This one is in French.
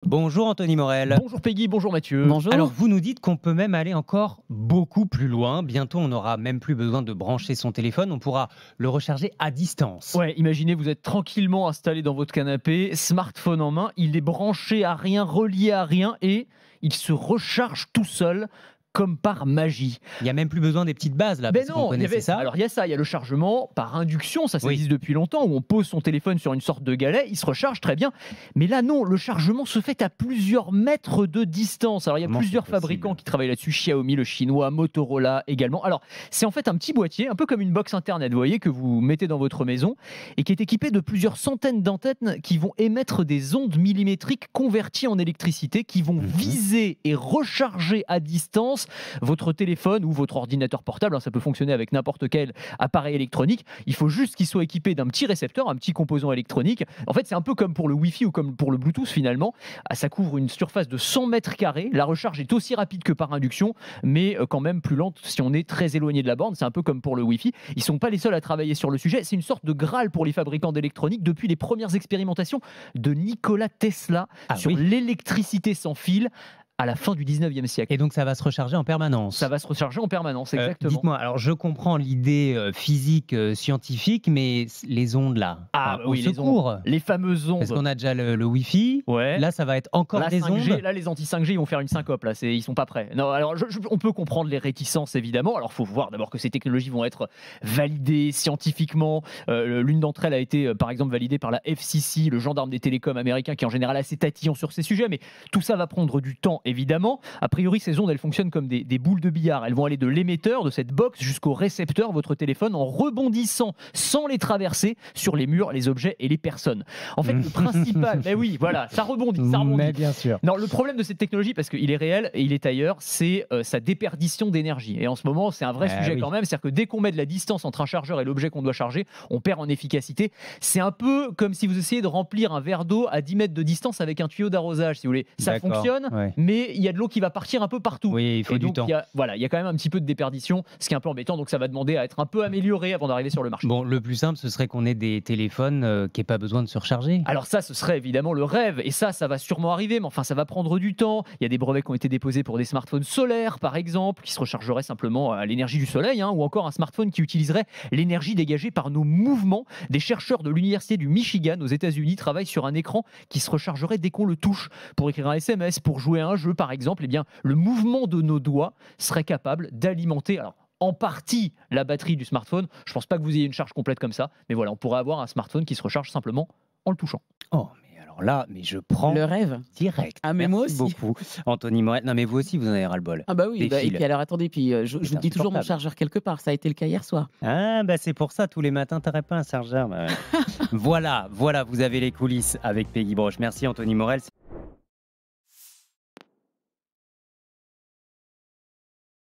Bonjour Anthony Morel. Bonjour Peggy, bonjour Mathieu. Bonjour. Alors vous nous dites qu'on peut même aller encore beaucoup plus loin. Bientôt on n'aura même plus besoin de brancher son téléphone, on pourra le recharger à distance. Ouais, imaginez, vous êtes tranquillement installé dans votre canapé, smartphone en main, il est branché à rien, relié à rien et il se recharge tout seul. Comme par magie. Il n'y a même plus besoin des petites bases là, Mais parce qu'on non, connaissait ça. Alors il y a ça, il y a le chargement par induction, ça Oui. existe depuis longtemps, où on pose son téléphone sur une sorte de galet, il se recharge très bien. Mais là non, le chargement se fait à plusieurs mètres de distance. Alors il y a Comment plusieurs c'est possible fabricants qui travaillent là-dessus, Xiaomi, le chinois, Motorola également. Alors c'est en fait un petit boîtier, un peu comme une box internet, vous voyez, que vous mettez dans votre maison et qui est équipé de plusieurs centaines d'antennes qui vont émettre des ondes millimétriques converties en électricité, qui vont viser et recharger à distance votre téléphone ou votre ordinateur portable, hein, ça peut fonctionner avec n'importe quel appareil électronique. Il faut juste qu'il soit équipé d'un petit récepteur, un petit composant électronique. En fait, c'est un peu comme pour le Wi-Fi ou comme pour le Bluetooth finalement. Ça couvre une surface de 100 mètres carrés. La recharge est aussi rapide que par induction, mais quand même plus lente si on est très éloigné de la borne. C'est un peu comme pour le Wi-Fi. Ils ne sont pas les seuls à travailler sur le sujet. C'est une sorte de Graal pour les fabricants d'électronique depuis les premières expérimentations de Nikola Tesla sur l'électricité sans fil à la fin du 19e siècle. Et donc ça va se recharger en permanence. Ça va se recharger en permanence, exactement. Dites-moi, alors je comprends l'idée physique, scientifique, mais les ondes là, au secours. Les fameuses ondes. Parce qu'on a déjà le Wi-Fi, là ça va être encore des 5G, ondes. Là les anti-5G ils vont faire une syncope, là, ils sont pas prêts. Non, alors on peut comprendre les réticences évidemment, alors il faut voir d'abord que ces technologies vont être validées scientifiquement. L'une d'entre elles a été par exemple validée par la FCC, le gendarme des télécoms américain qui est en général assez tatillon sur ces sujets, mais tout ça va prendre du temps évidemment. A priori, ces ondes, elles fonctionnent comme des boules de billard. Elles vont aller de l'émetteur, de cette box, jusqu'au récepteur, votre téléphone, en rebondissant sans les traverser sur les murs, les objets et les personnes. En fait, le principal, mais oui, voilà, ça rebondit. Mais bien sûr. Non, le problème de cette technologie, parce qu'il est réel et il est ailleurs, c'est sa déperdition d'énergie. Et en ce moment, c'est un vrai sujet quand même. C'est-à-dire que dès qu'on met de la distance entre un chargeur et l'objet qu'on doit charger, on perd en efficacité. C'est un peu comme si vous essayez de remplir un verre d'eau à 10 mètres de distance avec un tuyau d'arrosage, si vous voulez. Ça fonctionne, mais il y a de l'eau qui va partir un peu partout. Oui, il faut du temps. Il y a quand même un petit peu de déperdition, ce qui est un peu embêtant, donc ça va demander à être un peu amélioré avant d'arriver sur le marché. Bon, le plus simple, ce serait qu'on ait des téléphones qui n'aient pas besoin de se recharger. Alors ça, ce serait évidemment le rêve, et ça va sûrement arriver, mais enfin ça va prendre du temps. Il y a des brevets qui ont été déposés pour des smartphones solaires, par exemple, qui se rechargeraient simplement à l'énergie du soleil, ou encore un smartphone qui utiliserait l'énergie dégagée par nos mouvements. Des chercheurs de l'université du Michigan aux États-Unis travaillent sur un écran qui se rechargerait dès qu'on le touche, pour écrire un SMS, pour jouer à un jeu, par exemple. Eh bien, le mouvement de nos doigts serait capable d'alimenter, alors en partie, la batterie du smartphone. Je ne pense pas que vous ayez une charge complète comme ça, mais voilà, on pourrait avoir un smartphone qui se recharge simplement en le touchant. Oh, mais alors là, je prends le rêve direct. Ah, mais moi aussi. Beaucoup, Anthony Morel. Non, mais vous aussi, vous en avez ras-le-bol. Ah bah oui, et puis alors attendez, je vous dis toujours mon chargeur quelque part, ça a été le cas hier soir. Ah bah c'est pour ça, tous les matins, t'aurais pas un chargeur. Voilà, vous avez les coulisses avec Peggy Broche. Merci Anthony Morel.